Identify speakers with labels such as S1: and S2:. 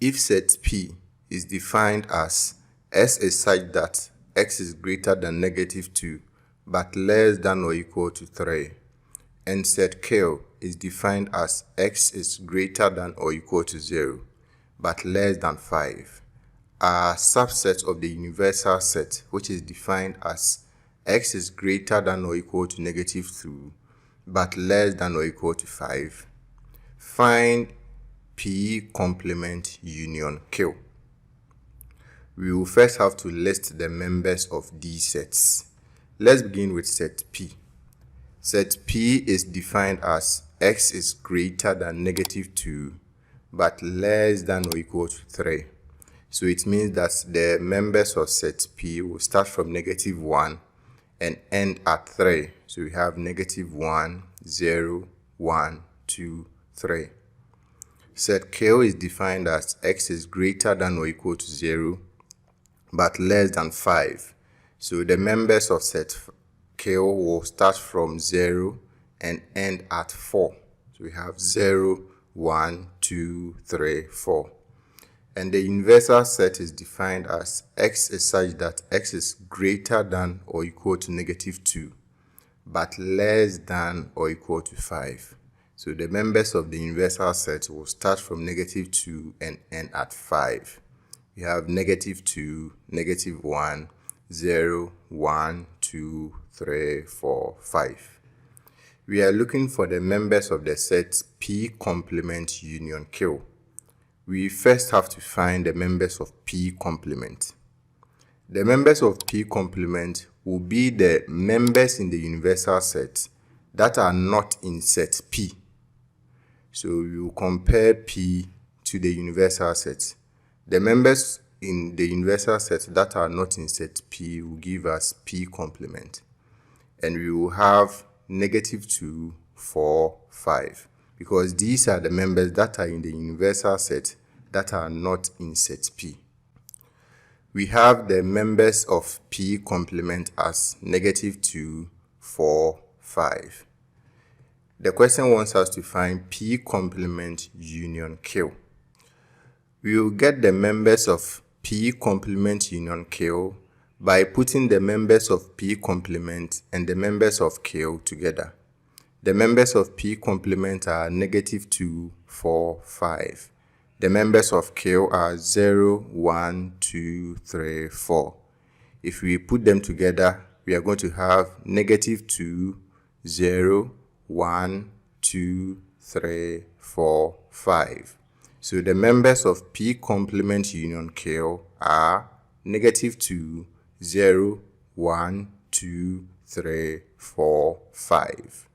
S1: If set P is defined as S is such that x is greater than -2 but less than or equal to 3, and set Q is defined as x is greater than or equal to 0 but less than 5, are subsets of the universal set, which is defined as x is greater than or equal to -2 but less than or equal to 5. Find P complement union Q. We will first have to list the members of these sets. Let's begin with set P. Set P is defined as x is greater than -2 but less than or equal to 3. So it means that the members of set P will start from -1 and end at 3. So we have -1, 0, 1, 2, 3. Set Q is defined as x is greater than or equal to 0 but less than 5. So the members of set Q will start from 0 and end at 4. So we have 0, 1, 2, 3, 4. And the universal set is defined as x is such that x is greater than or equal to -2 but less than or equal to 5. So the members of the universal set will start from -2 and end at 5. We have -2, -1, 0, 1, 2, 3, 4, 5. We are looking for the members of the set P complement union Q. We first have to find the members of P complement. The members of P complement will be the members in the universal set that are not in set P. So we will compare P to the universal set. The members in the universal set that are not in set P will give us P complement. And we will have -2, 4, 5. Because these are the members that are in the universal set that are not in set P. We have the members of P complement as -2, 4, 5. The question wants us to find P complement union Q. We will get the members of P complement union Q by putting the members of P complement and the members of Q together. The members of P complement are -2, 4, 5. The members of Q are 0, 1, 2, 3, 4. If we put them together, we are going to have -2, 0, 1, 2, 3, 4, 5. So the members of P complement union Q are -2, 0, 1, 2, 3, 4, 5.